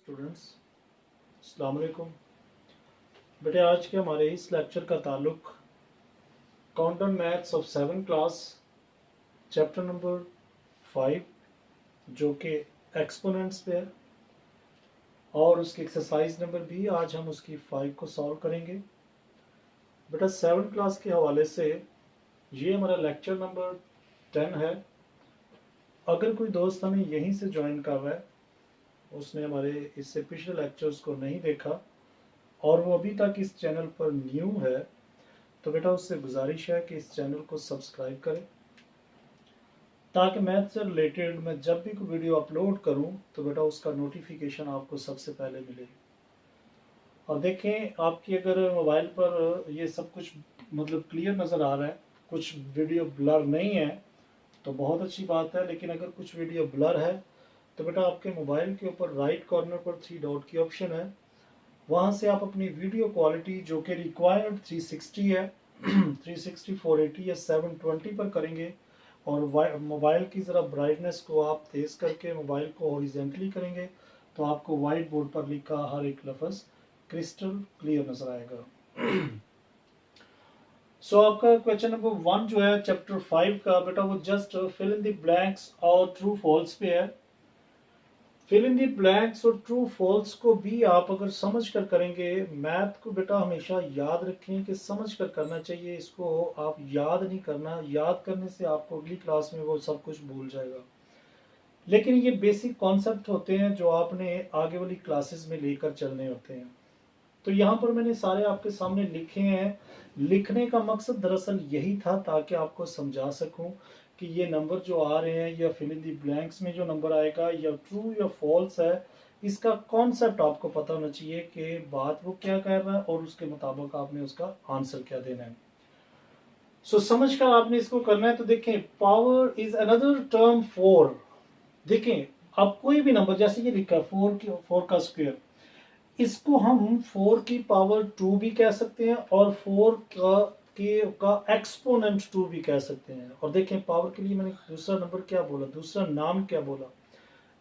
Students, अस्सलाम वालेकुम। बेटे, आज के हमारे इस लेक्चर का ताल्लुक counter maths of 7 class chapter number 5 जो कि एक्सपोनेंट्स पे है और उसकी एक्सरसाइज नंबर भी आज हम उसकी 5 को सॉल्व करेंगे। बेटा, 7 क्लास के हवाले से ये हमारा लेक्चर नंबर 10 है। अगर कोई दोस्त हमें यहीं से ज्वाइन कर रहा है, उसने हमारे इससे पिछले लेक्चर्स को नहीं देखा और वो अभी तक इस चैनल पर न्यू है, तो बेटा उससे गुजारिश है कि इस चैनल को सब्सक्राइब करें ताकि मैथ से रिलेटेड मैं जब भी कोई वीडियो अपलोड करूं तो बेटा उसका नोटिफिकेशन आपको सबसे पहले मिले। और देखें, आपकी अगर मोबाइल पर ये सब कुछ मतलब क्लियर नज़र आ रहा है, कुछ वीडियो ब्लर नहीं है तो बहुत अच्छी बात है। लेकिन अगर कुछ वीडियो ब्लर है तो बेटा आपके मोबाइल के ऊपर राइट कॉर्नर पर 3 डॉट की ऑप्शन है, वहाँ से आप अपनी वीडियो क्वालिटी जो कि रिक्वायर्ड 360 है 360, 480 या 720 पर करेंगे और मोबाइल की ज़रा ब्राइटनेस को आप तेज़ करके मोबाइल को हॉरिजेंटली करेंगे तो आपको वाइट बोर्ड पर लिखा हर एक लफ्ज़ क्रिस्टल क्लियर नज़र आएगा। सो आपका क्वेश्चन नंबर 1 जो है चैप्टर 5 का, बेटा वो just fill in the blanks और ट्रू फॉल्स पे है। फिल इन दी ब्लैंक्स और ट्रू फॉल्स को भी आप अगर समझ कर करेंगे, मैथ को बेटा हमेशा याद रखें कि समझ कर करना चाहिए, इसको आप याद नहीं करना, याद करने से आपको अगली क्लास में वो सब कुछ भूल जाएगा। लेकिन ये बेसिक कॉन्सेप्ट होते हैं जो आपने आगे वाली क्लासेस में लेकर चलने होते हैं। तो यहाँ पर मैंने सारे आपके सामने लिखे हैं। लिखने का मकसद दरअसल यही था ताकि आपको समझा सकूं कि ये नंबर जो आ रहे हैं या फिल इन दी ब्लैंक्स में जो नंबर आएगा या ट्रू या फॉल्स है, इसका कॉन्सेप्ट आपको पता होना चाहिए कि बात वो क्या कर रहा है और उसके मुताबिक आपने उसका आंसर क्या देना है। सो समझ कर आपने इसको करना है। तो देखें, power is another term for, देखें अब कोई भी नंबर जैसे ये लिखा है 4 का स्क्वायर, इसको हम 4 की पावर 2 भी कह सकते हैं और 4 का एक्सपोनेंट 2 भी कह सकते हैं। और देखें, पावर के लिए मैंने दूसरा नंबर क्या बोला, दूसरा नाम क्या बोला,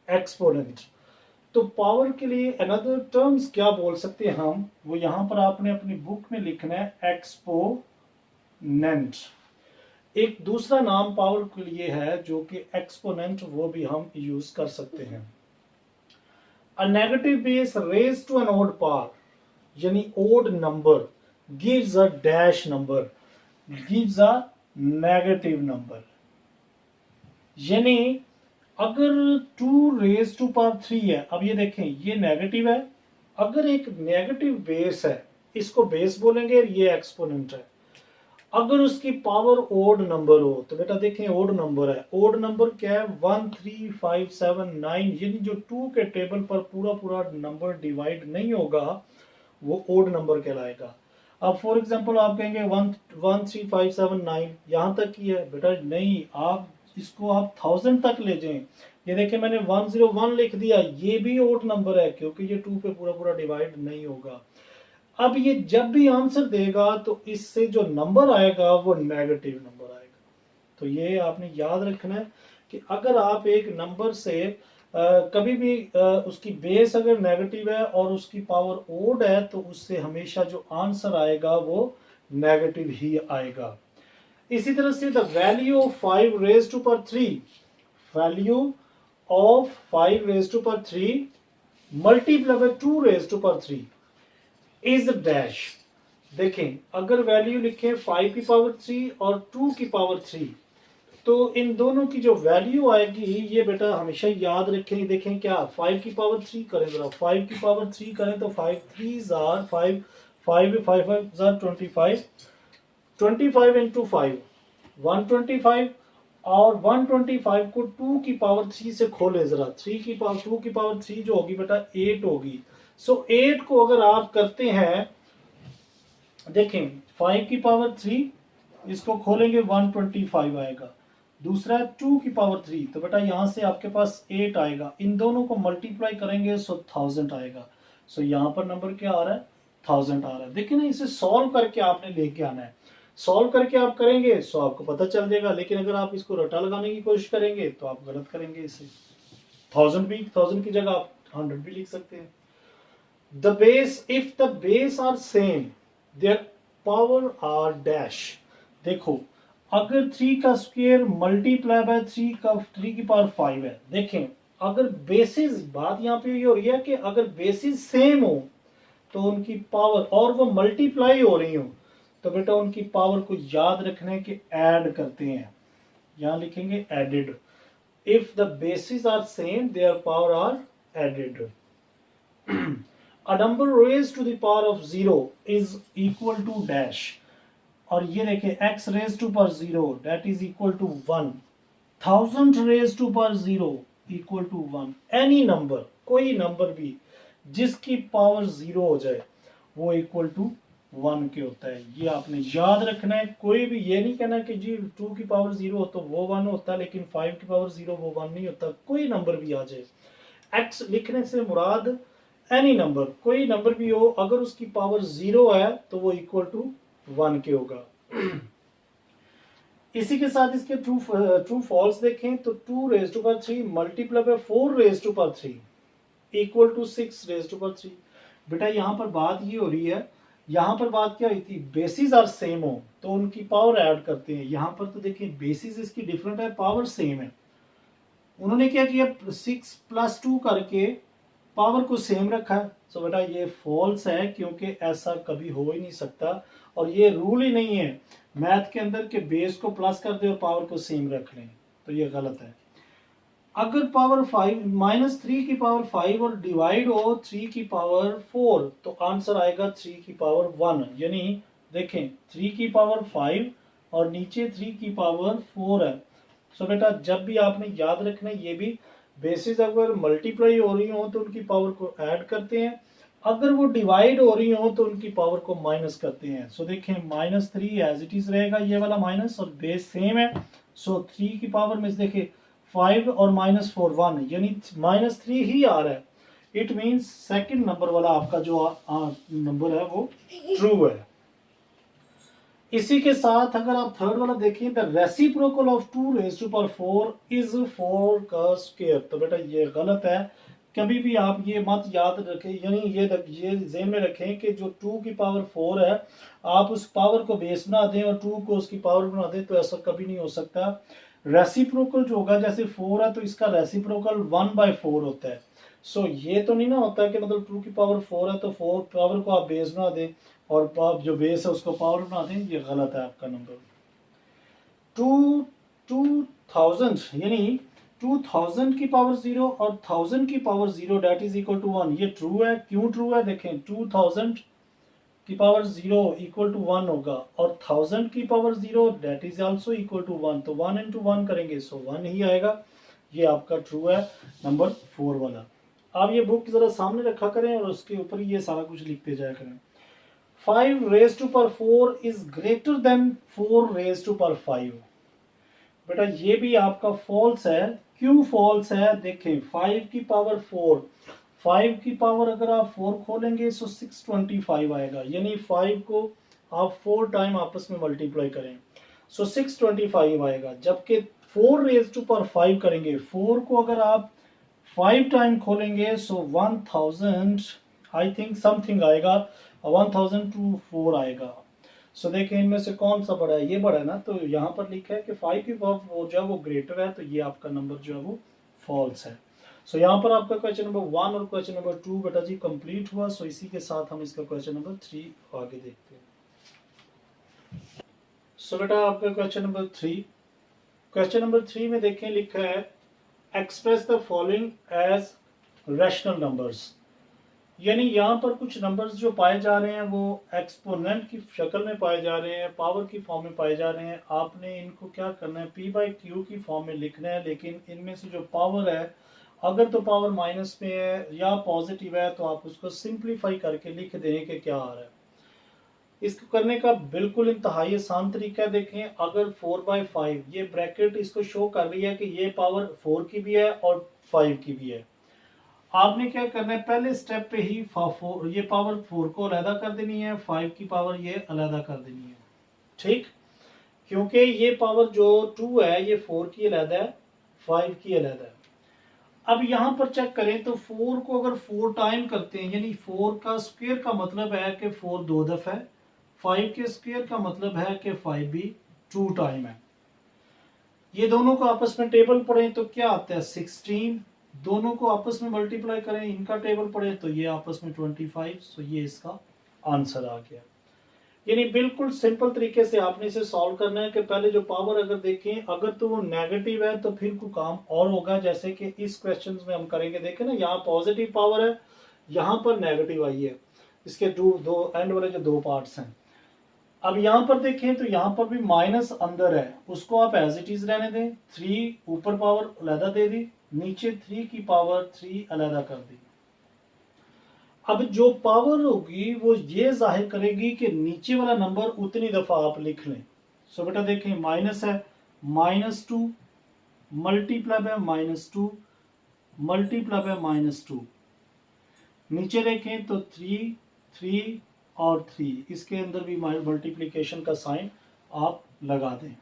एक्सपोनेंट। तो पावर के लिए अनदर टर्म्स क्या बोल सकते हैं हम, वो यहां पर आपने अपनी बुक में लिखना है एक्सपोनेंट। एक दूसरा नाम पावर के लिए है जो कि एक्सपोनेंट, वो भी हम यूज कर सकते हैं। A negative base raised to an odd power, यानी odd number gives a dash number, gives a negative number। यानी अगर 2 raised to power 3 है, अब ये देखें ये नेगेटिव है, अगर एक नेगेटिव बेस है इसको बेस बोलेंगे, ये एक्सपोनेंट है। अगर उसकी पावर ओड नंबर हो तो बेटा देखें ओड नंबर है, ओड नंबर क्या है 1 3 5 7 9, यानी जो 2 के टेबल पर पूरा पूरा नंबर डिवाइड नहीं होगा वो ओड नंबर कहलाएगा। अब फॉर एग्जांपल आप कहेंगे 1 1 3 5 7 9 यहां तक ही है, बेटा नहीं, आप इसको आप 1000 तक ले जाएं। ये देखिए मैंने 101 लिख दिया, ये भी ओड नंबर है क्योंकि ये 2 पे पूरा पूरा डिवाइड नहीं होगा। अब ये जब भी आंसर देगा तो इससे जो नंबर आएगा वो नेगेटिव नंबर आएगा। तो ये आपने याद रखना है कि अगर आप एक नंबर से कभी भी उसकी बेस अगर नेगेटिव है और उसकी पावर ओड है तो उससे हमेशा जो आंसर आएगा वो नेगेटिव ही आएगा। इसी तरह से the value of 5 raise to power 3, value of 5 raise to power 3 multiply by 2 raise to power 3 is dash. देखें अगर वैल्यू लिखें 5 की पावर 3 और 2 की पावर 3, तो इन दोनों की जो वैल्यू आएगी ये बेटा हमेशा याद रखें। देखें क्या 5 की पावर 3 करें, जरा 5 की पावर 3 करें तो 5 3 आर 5 5 5 5 25 25 इंटू 5 125 और 125 को 2 की पावर 3 से खोले, जरा 3 की पावर 2 की पावर 3 जो होगी बेटा 8 होगी। सो 8 को अगर आप करते हैं, देखें 5 की पावर 3 इसको खोलेंगे 125 आएगा, दूसरा 2 की पावर 3 तो बेटा यहां से आपके पास 8 आएगा, इन दोनों को मल्टीप्लाई करेंगे सो 1000 आएगा। सो यहां पर नंबर क्या आ रहा है 1000 आ रहा है। देखिए ना, इसे सॉल्व करके आपने लेके आना है, सॉल्व करके आप करेंगे सो आपको पता चल जाएगा। लेकिन अगर आप इसको रटा लगाने की कोशिश करेंगे तो आप गलत करेंगे। इसे 1000 भी 1000 की जगह आप 100 भी लिख सकते हैं। The base, if the base are same their power are dash. देखो अगर 3 का स्क्वायर मल्टीप्लाई बाय 3 की पावर 5 है, देखें अगर बेसिस, बात यहाँ पे ये हो रही है कि अगर बेसिस सेम हो तो उनकी पावर, और वो मल्टीप्लाई हो रही हो, तो बेटा उनकी पावर को याद रखने के ऐड करते हैं, यहां लिखेंगे added. If the basis are same their power are added. A number raise to the power of 0 is equal to dash, और ये देखें x raise to power 0 that is equal to 1, 1000 raise to power 0 equal to 1। Any number, कोई नंबर भी जिसकी power 0 हो जाए वो इक्वल टू 1 के होता है, ये आपने याद रखना है। कोई भी ये नहीं कहना कि जी 2 की पावर 0 हो तो वो 1 होता है, लेकिन 5 की पावर 0 वो 1 नहीं होता। कोई नंबर भी आ जाए, x लिखने से मुराद एनी नंबर, कोई नंबर भी हो, अगर उसकी पावर 0 है तो वो इक्वल टू 1 के होगा। इसी के साथ इसके ट्रू फॉल्स देखें तो 2 raise to power 3 multiply by 4 raise to power 3 equal to 6 raise to power 3। बेटा यहाँ पर बात ये हो रही है, यहाँ पर बात क्या हुई थी, बेसिस आर सेम हो तो उनकी पावर ऐड करते हैं। यहाँ पर तो देखिए बेसिस इसकी डिफरेंट है, पावर सेम है। उन्होंने क्या किया, 6 + 2 करके पावर को सेम रखा है। सो बेटा ये फॉल्स है, क्योंकि ऐसा कभी हो ही नहीं सकता, और ये रूल ही नहीं है मैथ के अंदर के बेस को प्लस कर दे और पावर को सेम रख लें, तो ये गलत है। अगर पावर 5 -3 की पावर 5 और डिवाइड हो 3 की पावर 4 तो आंसर आएगा 3 की पावर 1। यानी देखें 3 की पावर 5 और नीचे 3 की पावर 4 है। सो बेटा जब भी आपने याद रखना है, ये भी बेसिस अगर मल्टीप्लाई हो रही हो तो उनकी पावर को ऐड करते हैं, अगर वो डिवाइड हो रही हो तो उनकी पावर को माइनस करते हैं। सो देखें -3 एज इट इज रहेगा, ये वाला माइनस, और बेस सेम है। सो 3 की पावर में देखें 5 और -4 1, यानी -3 ही आ रहा है। इट मीन्स सेकंड नंबर वाला आपका जो नंबर है वो ट्रू है। इसी के साथ अगर आप थर्ड वाला देखिए, the reciprocal of 2 raise to power 4 is 4 का स्क्वायर, तो बेटा ये गलत है। कभी भी आप ये मत याद रखें, यानी ये ज़हन में रखें कि जो 2 की पावर 4 है आप उस पावर को बेस बना दें और 2 को उसकी पावर बना दें, तो ऐसा कभी नहीं हो सकता। रेसिप्रोकल जो होगा, जैसे 4 है तो इसका रेसिप्रोकल 1/4 होता है। सो ये तो नहीं ना होता कि मतलब 2 की पावर 4 है तो 4 पावर को आप बेस बना दें और आप जो बेस है उसको पावर बना दें, ये गलत है आपका नंबर। 2000 यानी 2000 की पावर 0 और 1000 की power 0 that is equal to 1, ये ट्रू है। क्यों ट्रू है, देखें 2000 की पावर 0 इक्वल टू 1 होगा और 1000 की power 0 that is also equal to 1, तो 1 × 1 करेंगे सो 1 ही आएगा। ये आपका ट्रू है नंबर 4 वाला। आप ये बुक जरा सामने रखा करें और उसके ऊपर ये सारा कुछ लिखते जाया करें। 5 raise to power 4 is greater than 4 raise to power 5। बेटा ये भी आपका फॉल्स है। क्यों फॉल्स है, देखें 5 की पावर 4, 5 की पावर अगर आप 4 खोलेंगे तो 625 आएगा, यानी 5 को आप 4 टाइम आपस में मल्टीप्लाई करें सो 625 आएगा। जबकि 4 रेज टू पावर 5 करेंगे, 4 को अगर आप 5 टाइम खोलेंगे सो 1000 आई थिंक समथिंग आएगा, 1004 आएगा। सो देखें इनमें से कौन सा बड़ा है, ये बड़ा है ना, तो यहाँ पर लिखा है कि 5 की पावर जो है वो ग्रेटर है, तो ये आपका नंबर जो है वो फॉल्स है। सो यहाँ पर आपका क्वेश्चन नंबर 1 और क्वेश्चन नंबर 2 बेटा जी कंप्लीट हुआ। सो इसी के साथ हम इसका क्वेश्चन नंबर 3 आगे देखते हैं। सो बेटा आपका क्वेश्चन नंबर 3, क्वेश्चन नंबर 3 में देखें लिखा है express the following as rational numbers. यानी यहाँ पर कुछ नंबर्स जो पाए जा रहे हैं वो एक्सपोनेंट की शक्ल में पाए जा रहे हैं, पावर की फॉर्म में पाए जा रहे हैं। आपने इनको क्या करना है, p/q की फॉर्म में लिखना है, लेकिन इनमें से जो पावर है अगर तो पावर माइनस में है या पॉजिटिव है तो आप उसको सिंप्लीफाई करके लिख दें कि क्या आ रहा है। इसको करने का बिल्कुल इंतहाई आसान तरीका है। देखें अगर 4/5 ये ब्रैकेट इसको शो कर रही है कि ये पावर 4 की भी है और 5 की भी है, आपने क्या करना है, पहले स्टेप पे ही ये पावर 4 को अलहदा कर देनी है, 5 की पावर ये अलहदा कर देनी है। ठीक, क्योंकि ये पावर जो 2 है ये 4 की अलहदा है, 5 की अलहदा है। अब यहाँ पर चेक करें तो 4 को अगर 4 टाइम करते हैं, यानी 4 का स्क्वायर का मतलब है कि 4 दो दफा है, 5 के स्क्वायर का मतलब है कि 5 भी 2 टाइम है। ये दोनों को आपस में टेबल पढ़ें तो क्या आता है 16, दोनों को आपस में मल्टीप्लाई करें, इनका टेबल पढ़ें तो ये आपस में 25। सो ये इसका आंसर आ गया। यानी बिल्कुल सिंपल तरीके से आपने इसे सॉल्व करना है कि पहले जो पावर अगर देखें, अगर तो वो नेगेटिव है तो फिर कोई काम और होगा, जैसे कि इस क्वेश्चन में हम करेंगे। देखें ना, यहाँ पॉजिटिव पावर है, यहाँ पर नेगेटिव आई है, इसके दो एंड वाले जो दो पार्ट्स हैं। अब यहाँ पर देखें तो यहाँ पर भी माइनस अंदर है, उसको आप एज इट इज रहने दें। 3 ऊपर पावर अलहदा दे दी, नीचे 3 की पावर 3 अलहदा कर दी। अब जो पावर होगी वो ये जाहिर करेगी कि नीचे वाला नंबर उतनी दफा आप लिख लें। सो बेटा देखें, माइनस है, -2 मल्टीप्लाई बाय -2 मल्टीप्लाई बाय -2, नीचे देखें तो 3 3 और 3, इसके अंदर भी मल्टीप्लिकेशन का साइन आप लगा दें।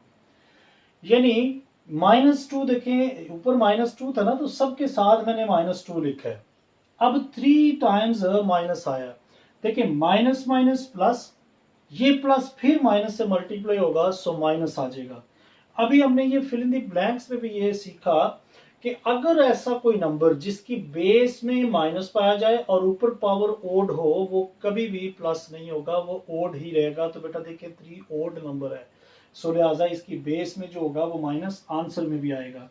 यानी -2 देखें, ऊपर -2 था ना, तो सबके साथ मैंने -2 लिखा है। अब 3 टाइम्स माइनस आया, देखिए माइनस माइनस प्लस, ये प्लस फिर माइनस से मल्टीप्लाई होगा, सो माइनस आ जाएगा। अभी हमने ये फिल इन द ब्लैंक्स में भी ये सीखा कि अगर ऐसा कोई नंबर जिसकी बेस में माइनस पाया जाए और ऊपर पावर ओड हो, वो कभी भी प्लस नहीं होगा, वो ओड ही रहेगा। तो बेटा देखिए 3 ओड नंबर है, सो लिहाजा इसकी बेस में जो होगा वो माइनस आंसर में भी आएगा।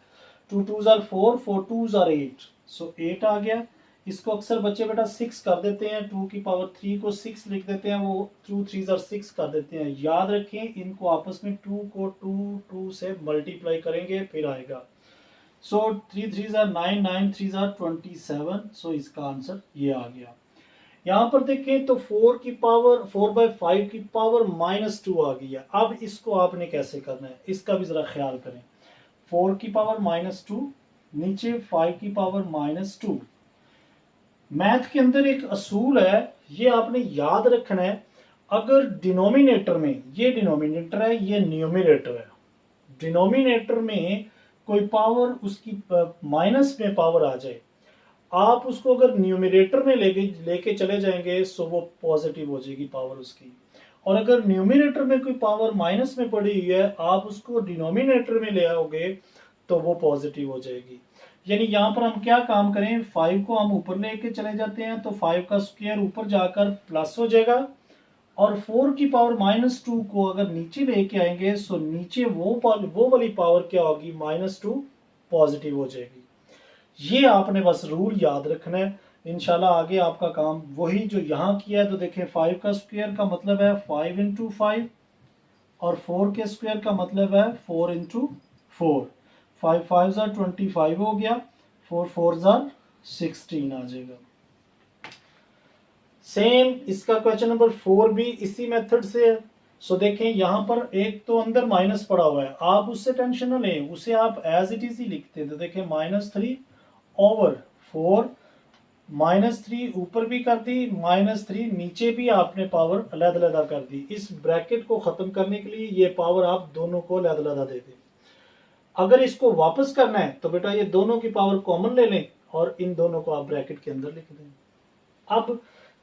2 2s are 4, 4 2s are 8, सो 8 आ गया। इसको अक्सर बच्चे बेटा 6 कर देते हैं, 2 की पावर 3 को 6 लिख देते हैं, वो 2 3s are 6 कर देते हैं। याद रखें, इनको आपस में 2 को 2 2 से मल्टीप्लाई करेंगे फिर आएगा। सो 3 3s are 9, 9 3s are 27, सो इसका आंसर ये आ गया। यहाँ पर देखें तो 4 की पावर 4/5 की पावर -2 आ गई है। अब इसको आपने कैसे करना है, इसका भी जरा ख्याल करें। 4 की पावर -2, नीचे 5 की पावर -2। मैथ के अंदर एक असूल है, ये आपने याद रखना है। अगर डिनोमिनेटर में, ये डिनोमिनेटर है, ये न्यूमिनेटर है, डिनोमिनेटर में कोई पावर उसकी माइनस में पावर आ जाए, आप उसको अगर न्यूमिनेटर में लेके चले जाएंगे सो वो पॉजिटिव हो जाएगी पावर उसकी। और अगर न्यूमिनेटर में कोई पावर माइनस में पड़ी हुई है, आप उसको डिनोमिनेटर में ले आओगे तो वो पॉजिटिव हो जाएगी। यानी यहाँ पर हम क्या काम करें, 5 को हम ऊपर लेके चले जाते हैं तो 5 का स्क्वायर ऊपर जाकर प्लस हो जाएगा, और 4 की पावर -2 को अगर नीचे लेके आएंगे सो नीचे वो वाली पावर क्या होगी, -2 पॉजिटिव हो जाएगी। ये आपने बस रूल याद रखना है, इंशाल्लाह आगे आपका काम वही जो यहाँ किया है। तो देखें 5 का स्क्वायर का मतलब है 5 × 5, और 4 के स्क्वायर का मतलब है 4 × 4। 5 5s are 25 हो गया, 4 4s are 16 आ जाएगा। सेम इसका क्वेश्चन नंबर 4 भी इसी मेथड से है। सो देखें यहाँ पर एक तो अंदर माइनस पड़ा हुआ है, आप उससे टेंशन ना लें, उसे आप एज इट इज ही लिखते हैं। तो देखें -3 ओवर 4, -3 ऊपर भी कर दी, -3 नीचे भी आपने पावर अलग-अलग कर दी। इस ब्रैकेट को खत्म करने के लिए ये पावर आप दोनों को अलग-अलग दे दें। अगर इसको वापस करना है तो बेटा ये दोनों की पावर कॉमन ले लें और इन दोनों को आप ब्रैकेट के अंदर लिख दें। अब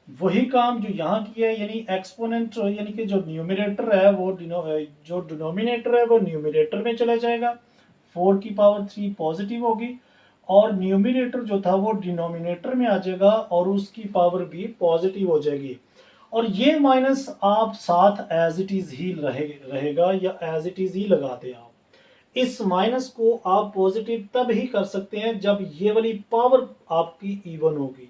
वही काम जो यहाँ किया है, यानी एक्सपोनेंट, यानी कि जो न्यूमिनेटर है वो जो डिनोमिनेटर है वो न्यूमिनेटर में चला जाएगा, 4 की पावर 3 पॉजिटिव होगी, और न्यूमिनेटर जो था वो डिनोमिनेटर में आ जाएगा और उसकी पावर भी पॉजिटिव हो जाएगी। और ये माइनस आप साथ एज इट इज ही रहेगा, या एज इट इज ही लगा दें आप। इस माइनस को आप पॉजिटिव तब ही कर सकते हैं जब ये वाली पावर आपकी इवन होगी।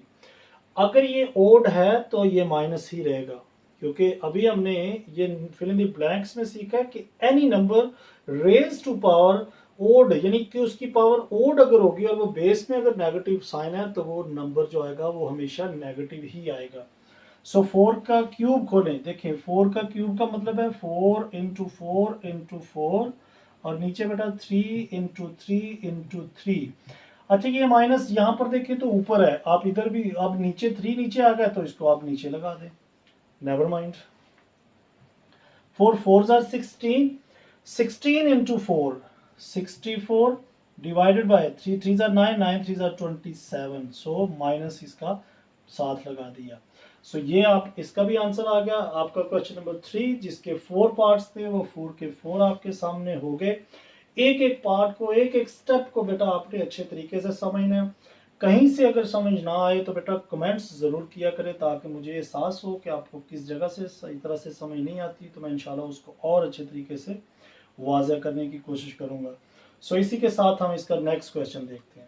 अगर ये ओड है तो ये माइनस ही रहेगा, क्योंकि अभी हमने ये फिल इन द ब्लैंक्स में सीखा है कि any number raise to power odd, यानी कि उसकी पावर ओड अगर होगी और वो बेस में अगर नेगेटिव साइन है तो वो नंबर जो आएगा वो हमेशा नेगेटिव ही आएगा। सो 4 का क्यूब खोलें, देखें 4 का क्यूब का मतलब है 4 × 4 × 4, और नीचे बेटा 3 × 3 × 3। अच्छा ये माइनस यहाँ पर देखें तो ऊपर है, आप इधर भी, अब नीचे 3 नीचे आ गया तो इसको आप नीचे लगा दें, never mind. 4 4s are 16, 16 × 4 64, divided by 3 3 jar 9, 9 3 jar 27, so minus इसका 7 लगा दिया। सो ये आप इसका भी आंसर आ गया आपका क्वेश्चन नंबर 3, जिसके 4 पार्ट्स थे वो 4 के 4 आपके सामने हो गए। एक एक पार्ट को, एक एक स्टेप को बेटा आपने अच्छे तरीके से समझना है। कहीं से अगर समझ ना आए तो बेटा कमेंट्स ज़रूर किया करें, ताकि मुझे एहसास हो कि आपको किस जगह से सही तरह से समझ नहीं आती, तो मैं इंशाल्लाह उसको और अच्छे तरीके से वाज़ह करने की कोशिश करूँगा। सो इसी के साथ हम इसका नेक्स्ट क्वेश्चन देखते हैं।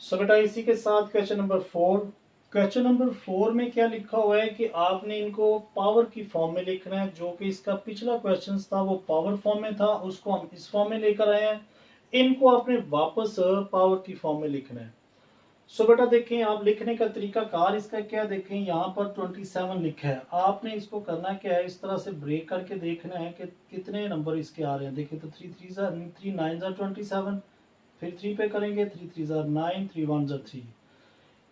सो बेटा इसी के साथ क्वेश्चन नंबर 4। क्वेश्चन नंबर 4 में क्या लिखा हुआ है कि आपने इनको पावर की फॉर्म में लिखना है, जो कि इसका पिछला क्वेश्चन था वो पावर फॉर्म में था, उसको हम इस फॉर्म में लेकर आए हैं। इनको आपने वापस पावर की फॉर्म में लिखना है। सो बेटा देखें, आप लिखने का तरीका कार इसका क्या, देखें यहाँ पर 27 लिखा है। आपने इसको करना क्या है, इस तरह से ब्रेक करके देखना है कि कितने नंबर इसके आ रहे हैं। देखिए तो 3 3 9 27, फिर 3 पे करेंगे, 3 3 9, 3 1 3,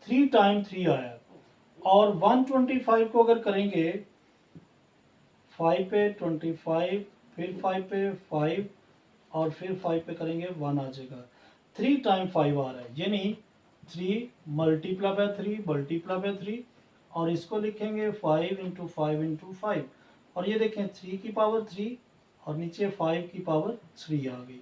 3 टाइम 3 आया। और 125 को अगर करेंगे 5 पे 25, फिर 5 पे 5, और फिर 5 पे करेंगे 1 आ जाएगा। 3 टाइम 5 आ रहा है, यानी 3 मल्टीप्लाई बाय 3 मल्टीप्लाई बाय 3, और इसको लिखेंगे 5 इंटू 5 इंटू 5, और ये देखें 3 की पावर 3 और नीचे 5 की पावर 3 आ गई।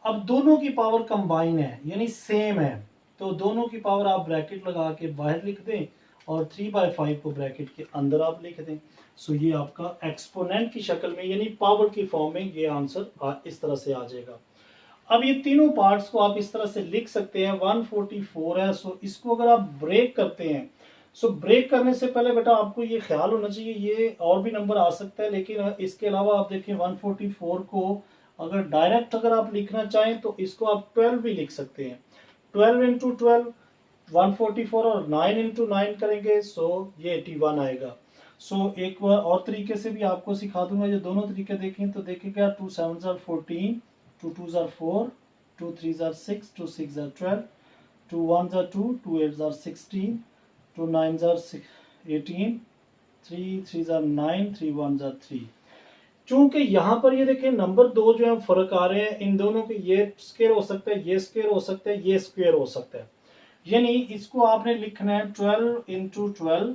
अब दोनों की पावर कंबाइन है, यानी सेम है, तो दोनों की पावर आप ब्रैकेट लगा के बाहर लिख दें और 3/5 को ब्रैकेट के अंदर आप लिख दें। सो ये आपका एक्सपोनेंट की शक्ल में, यानी पावर की फॉर्म में ये आंसर इस तरह से आ जाएगा। अब ये तीनों पार्ट्स को आप इस तरह से लिख सकते हैं। 144 है, सो इसको अगर आप ब्रेक करते हैं, सो ब्रेक करने से पहले बेटा आपको ये ख्याल होना चाहिए, ये और भी नंबर आ सकता है, लेकिन इसके अलावा आप देखें 144 को अगर डायरेक्ट अगर आप लिखना चाहें तो इसको आप 12 भी लिख सकते हैं। 12 इंटू 12 144, और 9 इंटू 9 करेंगे सो ये 81 आएगा। सो एक बार और तरीके से भी आपको सिखा दूंगा, ये दोनों तरीके देखें तो देखेंगे 2 7 14, 2 2 4, 2 3 6, 2 6 12, 2 1 2, 2 8 16, 2 9 18, 3 3 9, 3 1 3। चूंकि यहाँ पर ये देखें नंबर 2 जो है फर्क आ रहे हैं, इन दोनों के ये स्क्वायर हो सकता है, ये स्क्वायर हो सकता है, ये स्क्वायर हो सकता है, यानी इसको आपने लिखना है 12 इंटू 12,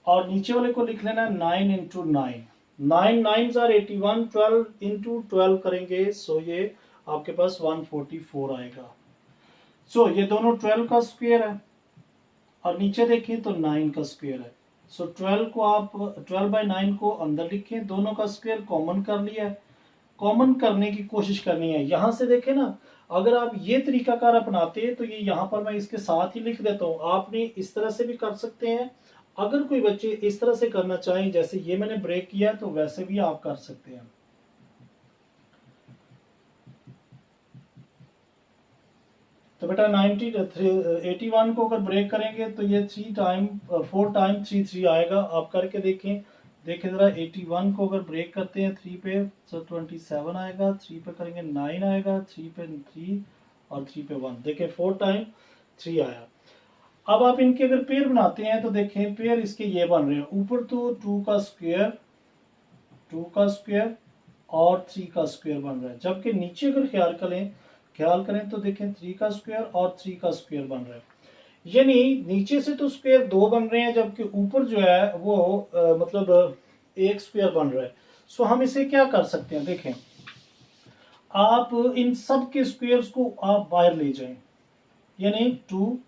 और नीचे वाले को लिख लेना 9 इंटू 9। 9 9 81, 12 इंटू 12 करेंगे सो ये आपके पास 144 आएगा। सो ये दोनों 12 का स्क्वायर है, और नीचे देखिए तो 9 का स्क्वायर है। सो 12 को आप 12/9 को अंदर लिखें, दोनों का स्क्वायर कॉमन कर लिया है। कॉमन करने की कोशिश करनी है। यहां से देखें ना, अगर आप ये तरीकाकार अपनाते हैं तो ये यहाँ पर मैं इसके साथ ही लिख देता हूँ, आपने इस तरह से भी कर सकते हैं। अगर कोई बच्चे इस तरह से करना चाहें जैसे ये मैंने ब्रेक किया, तो वैसे भी आप कर सकते हैं। तो बेटा 81 को अगर ब्रेक करेंगे तो ये 4 टाइम 3 3 आएगा। आप करके देखें, देखें जरा 81 को अगर ब्रेक करते हैं 3 पे तो 27 आएगा, 3 पे करेंगे 9 आएगा, 3 पे 3, और 3 पे 1, देखें 4 टाइम 3 आया। अब आप इनके अगर पेयर बनाते हैं तो देखें पेयर इसके ये बन रहे हैं, ऊपर तो 2 का स्क्वायर और 3 का स्क्वायर बन रहा है, जबकि नीचे अगर ख्याल करें तो देखें 3 का स्क्वायर और 3 का स्क्वायर बन रहा है, यानी नीचे से तो स्क्वायर 2 बन रहे हैं, जबकि ऊपर जो है वो मतलब एक स्क्वायर बन रहा है। सो हम इसे क्या कर सकते हैं, देखें आप इन सब के स्क्वायर्स को आप बाहर ले जाएं, यानी 2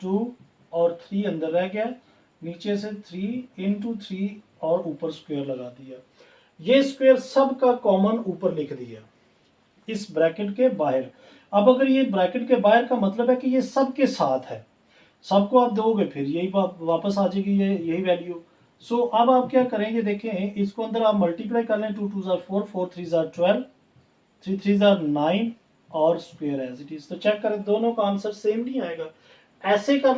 2 और 3 अंदर रह गया, नीचे से 3 इंटू 3 और ऊपर स्क्वायर लगा दिया। ये स्क्वायर सब का कॉमन ऊपर लिख दिया इस ब्रैकेट के बाहर। अब अगर ये ब्रैकेट के बाहर का मतलब है कि ये सब के साथ है, सबको आप दोगे फिर यही वापस आ जाएगी यही वैल्यू। सो अब आप क्या करेंगे, देखें इसको अंदर आप मल्टीप्लाई कर लें, 2 2 4, 4 3 12, 3 3 9, और स्क्वायर एज इट इज। तो चेक करें दोनों का आंसर सेम नहीं आएगा। ऐसे कर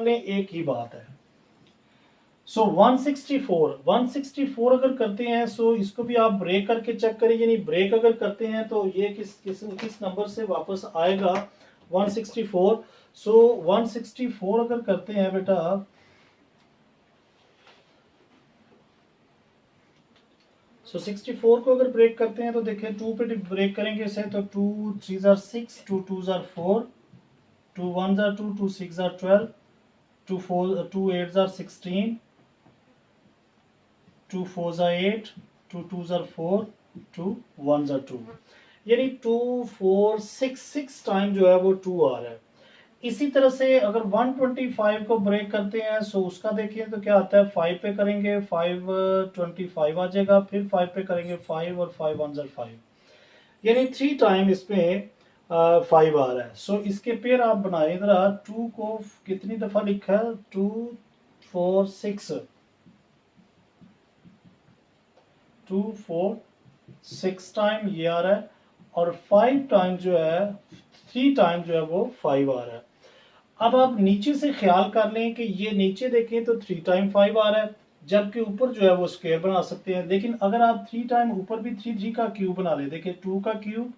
लें एक ही बात है। सो 164 अगर करते हैं, सो इसको भी आप ब्रेक करके चेक करें, यानी ब्रेक अगर करते हैं तो ये किस नंबर से वापस आएगा 164। सो 164 अगर करते हैं बेटा, सो 64 को अगर ब्रेक करते हैं तो देखिए 2 पे ब्रेक करेंगे इसे, तो 2 3 are 6, 2 2 are 4, 2 1 are 2, 2 6 are 12, 2 4 2 8 are 16, 2 4 are 8, 2 2 are 4, 2 1 are 2, यानी 2 4 6 टाइम जो है वो 2 आ रहा है। इसी तरह से अगर 125 को ब्रेक करते हैं सो उसका देखिए तो क्या आता है, 5 पे करेंगे 525 आ जाएगा, फिर 5 पे करेंगे 5 और 5 1 5, यानी 3 टाइम इसमें 5 आ रहा है। सो इसके पेयर आप बनाए इधर 2 को कितनी दफा लिखा है, 2 4 6, 2 4 6 टाइम ये आ रहा है, और 5 टाइम जो है 3 टाइम जो है वो 5 आ रहा है। अब आप नीचे से ख्याल कर लें कि ये नीचे देखें तो 3 टाइम 5 आ रहा है, जबकि ऊपर जो है वो स्क्वायर बना सकते हैं। लेकिन अगर आप 3 टाइम ऊपर भी 3 का क्यूब बना ले, देखिए 2 का क्यूब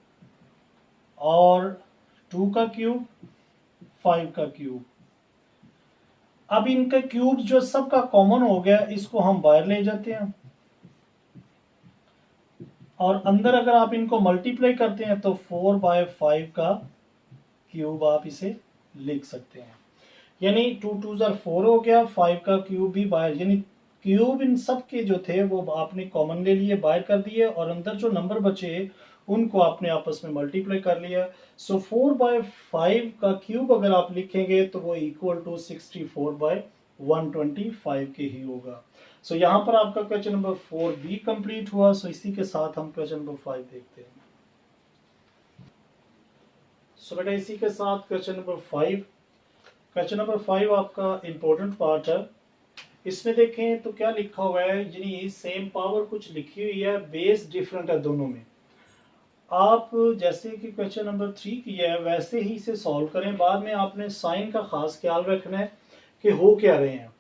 और 2 का क्यूब 5 का क्यूब, अब इनका क्यूब जो सबका कॉमन हो गया इसको हम बाहर ले जाते हैं, और अंदर अगर आप इनको मल्टीप्लाई करते हैं तो 4/5 का क्यूब आप इसे लिख सकते हैं, यानी 2 2 4 हो गया, 5 का क्यूब भी बाहर, यानी क्यूब इन सब के जो थे वो आपने कॉमन ले लिए, बाहर कर दिए, और अंदर जो नंबर बचे उनको आपने आपस में मल्टीप्लाई कर लिया। सो 4/5 का क्यूब अगर आप लिखेंगे तो वो इक्वल टू 64/125 के ही होगा। सो यहाँ पर आपका क्वेश्चन नंबर 4B कंप्लीट हुआ। सो इसी के साथ हम क्वेश्चन नंबर 5 देखते हैं। सो बेटा इसी के साथ क्वेश्चन नंबर 5, क्वेश्चन नंबर 5 आपका इंपॉर्टेंट पार्ट है। इसमें देखें तो क्या लिखा हुआ है, यानी सेम पावर कुछ लिखी हुई है, बेस डिफरेंट है दोनों में। आप जैसे कि क्वेश्चन नंबर 3 किया है वैसे ही इसे सॉल्व करें, बाद में आपने साइन का खास ख्याल रखना है कि हो क्या रहे हैं,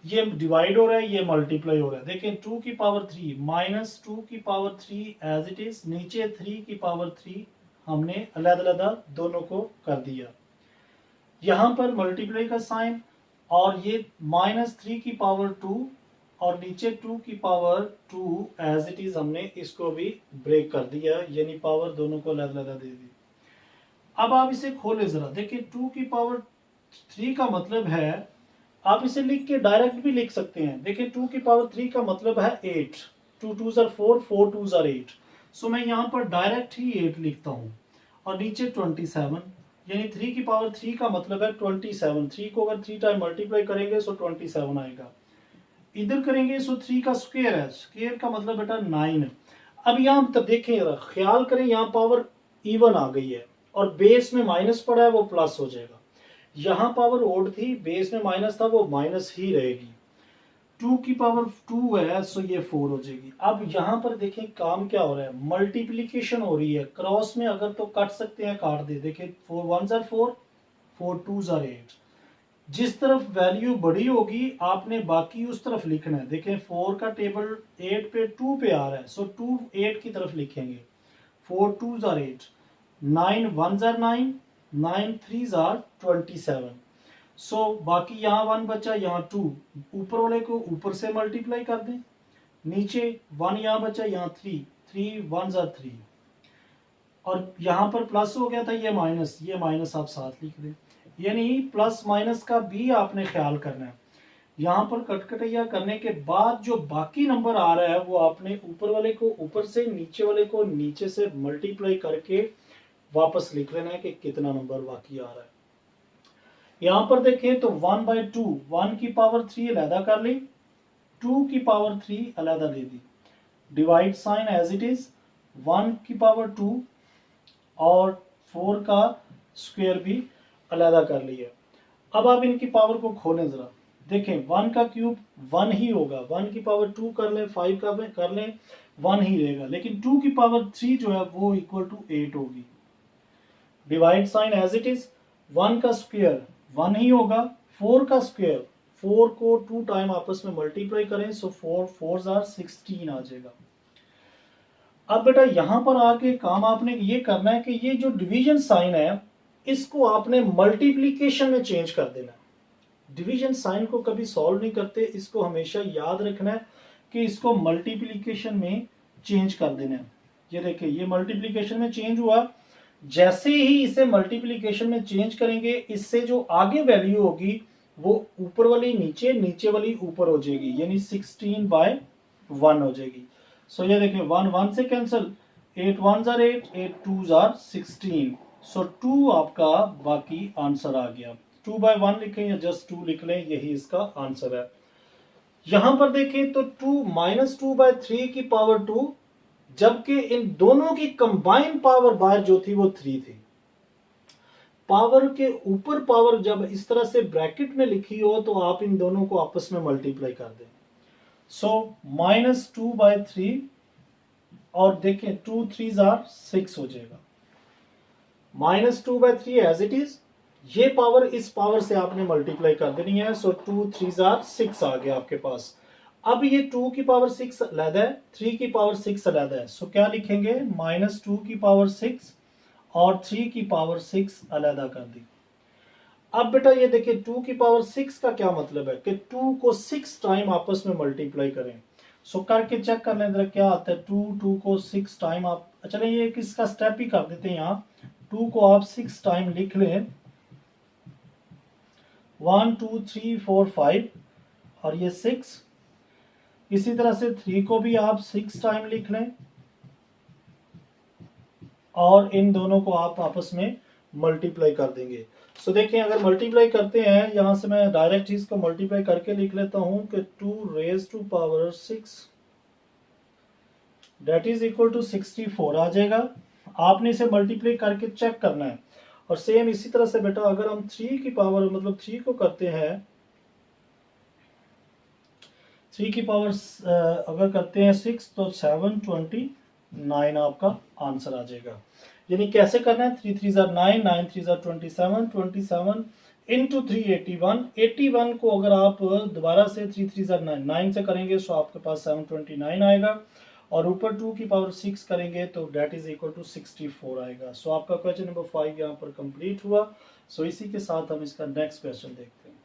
ये डिवाइड हो रहा है ये मल्टीप्लाई हो रहा है। देखें 2 की पावर 3 माइनस 2 की पावर 3 एज इट इज, नीचे 3 की पावर 3 हमने अलग-अलग दोनों को कर दिया, यहां पर मल्टीप्लाई का साइन, और ये -3 की पावर 2 और नीचे 2 की पावर 2 एज इट इज हमने इसको भी ब्रेक कर दिया, यानी पावर दोनों को अलग-अलग दे दी। अब आप इसे खोले जरा, देखिए 2 की पावर 3 का मतलब है, आप इसे लिख के डायरेक्ट भी लिख सकते हैं। देखिए 2 की पावर 3 का मतलब है 8, 2 2 4, 4 2 8, सो मैं यहाँ पर डायरेक्ट ही 8 लिखता हूँ, और नीचे 27, यानी 3 की पावर 3 का मतलब है 27, 3 को अगर 3 टाइम मल्टीप्लाई करेंगे सो 27 आएगा, इधर करेंगे सो 3 का स्क्वायर है, स्क्वायर का मतलब बेटा 9। अब यहाँ तक देखें ख्याल करें, यहाँ पावर इवन आ गई है और बेस में माइनस पड़ा है वो प्लस हो जाएगा, यहाँ पावर ओड थी बेस में माइनस था वो माइनस ही रहेगी, 2 की पावर 2 है सो ये 4 हो जाएगी। अब यहाँ पर देखें काम क्या हो रहा है, मल्टीप्लीकेशन हो रही है, क्रॉस में अगर तो काट सकते हैं काट दे, देखिए 4 1 4, 4 2 8, जिस तरफ वैल्यू बड़ी होगी आपने बाकी उस तरफ लिखना है। देखें 4 का टेबल 8 पे 2 पे आ रहा है, सो 2 8 की तरफ लिखेंगे, 4 2 8, 9 1 9, 9 3 27, सो बाकी यहाँ 1 बचा, यहाँ 2, ऊपर वाले को ऊपर से मल्टीप्लाई कर दें, नीचे 1 यहाँ बचा, यहाँ 3 3 1 3, और यहाँ पर प्लस हो गया था ये माइनस आप साथ लिख दें, यानी प्लस माइनस का भी आपने ख्याल करना है। यहाँ पर कटकटैया करने के बाद जो बाकी नंबर आ रहा है वो आपने ऊपर वाले को ऊपर से, नीचे वाले को नीचे से मल्टीप्लाई करके वापस लिख लेना है कि कितना नंबर बाकी आ रहा है। यहाँ पर देखें तो 1/2, 1 की पावर 3 अलहदा कर ली, 2 की पावर 3 अलहदा दे दी, divide sign as it is, 1 की पावर 2 और 4 का स्क्वायर भी अलहदा कर लिया। अब आप इनकी पावर को खोलें जरा, देखें 1 का क्यूब 1 ही होगा, 1 की पावर 2 कर लें, 5 का कर लें 1 ही रहेगा, लेकिन 2 की पावर 3 जो है वो इक्वल टू 8 होगी, divide sign as it is, 1 का स्क्वायर 1 ही होगा, 4 का स्क्वायर 4 को 2 टाइम आपस में मल्टीप्लाई करें सो 4 4 16 आ जाएगा। अब बेटा यहां पर आके काम आपने ये करना है कि ये जो डिवीजन साइन है इसको आपने मल्टीप्लीकेशन में चेंज कर देना है। डिवीजन साइन को कभी सॉल्व नहीं करते, इसको हमेशा याद रखना है कि इसको मल्टीप्लीकेशन में चेंज कर देना है। ये देखिए ये मल्टीप्लीकेशन में चेंज हुआ, जैसे ही इसे मल्टीप्लीकेशन में चेंज करेंगे इससे जो आगे वैल्यू होगी वो ऊपर वाली नीचे, नीचे वाली ऊपर हो जाएगी, यानी 16/1 हो जाएगी। सो ये देखिए 1 1 से कैंसिल, 8 1 जार 8, 8 2 जार 16। सो 2 आपका बाकी आंसर आ गया। 2/1 लिखें या जस्ट 2 लिख लें, यही इसका आंसर है। यहां पर देखें तो 2 -2/3 की पावर 2, जबकि इन दोनों की कंबाइंड पावर बाहर जो थी वो 3 थी। पावर के ऊपर पावर जब इस तरह से ब्रैकेट में लिखी हो तो आप इन दोनों को आपस में मल्टीप्लाई कर दें। सो -2/3 और देखें 2 3 जार 6 हो जाएगा। -2/3 एज इट इज, ये पावर इस पावर से आपने मल्टीप्लाई कर देनी है। सो 2 3 जार 6 आ गया आपके पास। अब ये 2 की पावर 6 अलहदा है, 3 की पावर 6 अलहदा है। सो क्या लिखेंगे, -2 की पावर 6 और 3 की पावर 6 अलहदा कर दी। अब बेटा ये देखिए 2 की पावर 6 का क्या मतलब है कि 2 को 6 टाइम आपस में मल्टीप्लाई करें। सो करके चेक कर लें जरा क्या आता है। 2 को 6 टाइम आप, चलिए ये किसका स्टेप ही कर देते हैं। यहाँ 2 को आप 6 टाइम लिख लें, 1 2 3 4 5 और ये 6। इसी तरह से 3 को भी आप 6 टाइम लिख लें और इन दोनों को आप आपस में मल्टीप्लाई कर देंगे। सो देखिए अगर मल्टीप्लाई करते हैं, यहां से मैं डायरेक्ट इसको मल्टीप्लाई करके लिख लेता हूं कि 2 raise to power 6 that is equal to 64 आ जाएगा। आपने इसे मल्टीप्लाई करके चेक करना है। और सेम इसी तरह से बेटा अगर हम 3 की पावर मतलब 3 को करते हैं, 3 की पावर अगर करते हैं 6 तो 729 आपका आंसर आ जाएगा। यानी कैसे करना है, 3 3 जार 9, 9 3 जार 27, 27 इंटू 3 81, 81 को अगर आप दोबारा से 3 3 जार 9, 9 से करेंगे तो आपके पास 729 आएगा और ऊपर 2 की पावर 6 करेंगे तो डेट इज इक्वल टू 64 आएगा। सो आपका क्वेश्चन नंबर 5 यहाँ पर कंप्लीट हुआ। सो इसी के साथ हम इसका नेक्स्ट क्वेश्चन देखते हैं।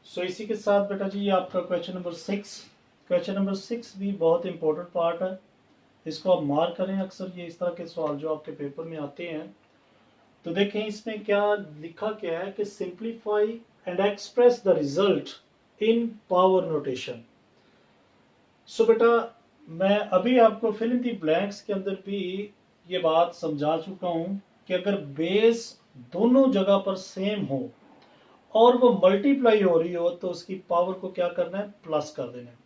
सो इसी के साथ बेटा जी आपका क्वेश्चन नंबर 6, क्वेश्चन नंबर 6 भी बहुत इंपॉर्टेंट पार्ट है, इसको आप मार्क करें। अक्सर ये इस तरह के सवाल जो आपके पेपर में आते हैं। तो देखें इसमें क्या लिखा क्या है कि simplify and express the result in power notation. So बेटा मैं अभी आपको फिल इन द ब्लैंक्स के अंदर भी ये बात समझा चुका हूं कि अगर बेस दोनों जगह पर सेम हो और वो मल्टीप्लाई हो रही हो तो उसकी पावर को क्या करना है, प्लस कर देना है।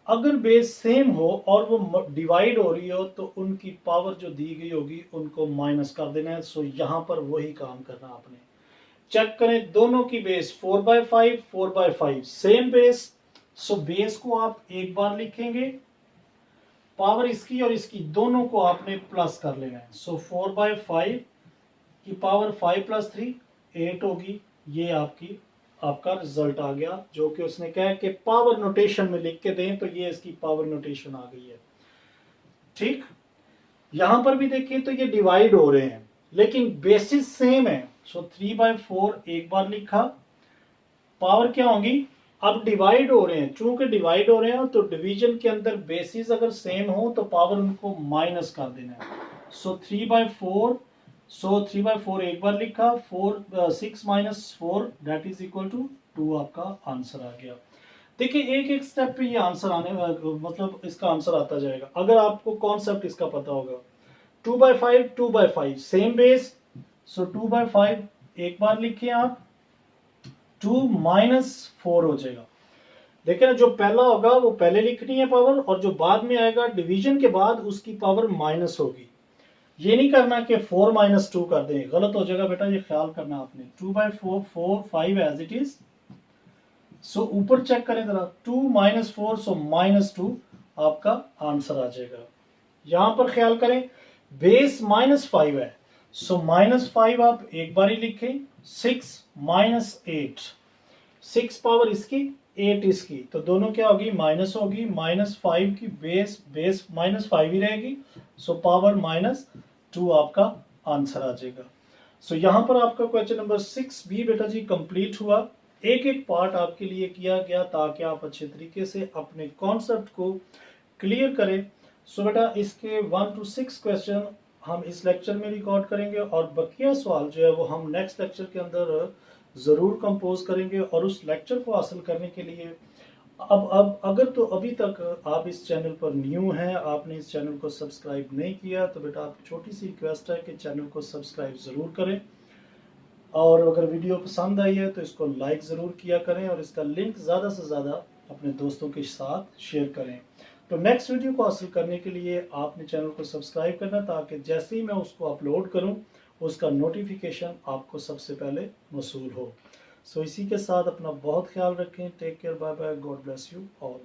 अगर बेस सेम हो और वो डिवाइड हो रही हो तो उनकी पावर जो दी गई होगी उनको माइनस कर देना है। सो यहां पर वही काम करना आपने। चेक करें दोनों की base 4/5 4/5 same base. So base को आप एक बार लिखेंगे, पावर इसकी और इसकी दोनों को आपने प्लस कर लेना है। सो 4/5 की पावर 5 + 3 8 होगी। ये आपका रिजल्ट आ गया जो कि उसने कहा कि पावर नोटेशन में लिख के दें, तो ये इसकी पावर नोटेशन आ गई है। ठीक, यहां पर भी देखिए तो ये डिवाइड हो रहे हैं लेकिन बेसिस सेम है। सो 3/4 एक बार लिखा, पावर क्या होगी, अब डिवाइड हो रहे हैं, चूंकि डिवाइड हो रहे हैं तो डिवीजन के अंदर बेसिस अगर सेम हो तो पावर उनको माइनस कर देना है। सो 3/4, सो 3/4 एक बार लिखा, 6 - 4 दैट इज इक्वल टू 2 आपका आंसर आ गया। देखिए एक एक स्टेप पे ये आंसर आने मतलब इसका आंसर आता जाएगा अगर आपको कॉन्सेप्ट इसका पता होगा। 2/5 2/5 सेम बेस। सो 2/5 एक बार लिखिए आप, 2 - 4 हो जाएगा। देखिए जो पहला होगा वो पहले लिखनी है पावर और जो बाद में आएगा डिवीजन के बाद उसकी पावर माइनस होगी। ये नहीं करना कि 4 - 2 कर दें, गलत हो जाएगा बेटा, ये ख्याल करना आपने। 2/4 4 5 एज इट इज। सो ऊपर चेक करें जरा, 2 - 4 सो -2 आपका आंसर आ जाएगा। यहां पर ख्याल करें बेस -5 है, सो -5 आप एक बार ही लिखें। 6 - 8, 6 पावर इसकी 8 इसकी, तो दोनों क्या होगी, माइनस होगी। -5 की बेस -5 ही रहेगी। सो पावर -2 आपका आंसर आ जाएगा। सो यहां पर आपका क्वेश्चन नंबर 6 भी बेटा जी कंप्लीट हुआ। एक एक पार्ट आपके लिए किया गया ताकि आप अच्छे तरीके से अपने कॉन्सेप्ट को क्लियर करें। सो बेटा इसके 1 to 6 क्वेश्चन हम इस लेक्चर में रिकॉर्ड करेंगे और बकिया सवाल जो है वो हम नेक्स्ट लेक्चर के अंदर ज़रूर कंपोज करेंगे। और उस लेक्चर को हासिल करने के लिए अब अगर तो अभी तक आप इस चैनल पर न्यू हैं, आपने इस चैनल को सब्सक्राइब नहीं किया, तो बेटा आप छोटी सी रिक्वेस्ट है कि चैनल को सब्सक्राइब ज़रूर करें। और अगर वीडियो पसंद आई है तो इसको लाइक ज़रूर किया करें और इसका लिंक ज़्यादा से ज़्यादा अपने दोस्तों के साथ शेयर करें। तो नेक्स्ट वीडियो को हासिल करने के लिए आपने चैनल को सब्सक्राइब करना, ताकि जैसे ही मैं उसको अपलोड करूं उसका नोटिफिकेशन आपको सबसे पहले मौसूल हो। सो इसी के साथ अपना बहुत ख्याल रखें। Take care, bye bye, God bless you all.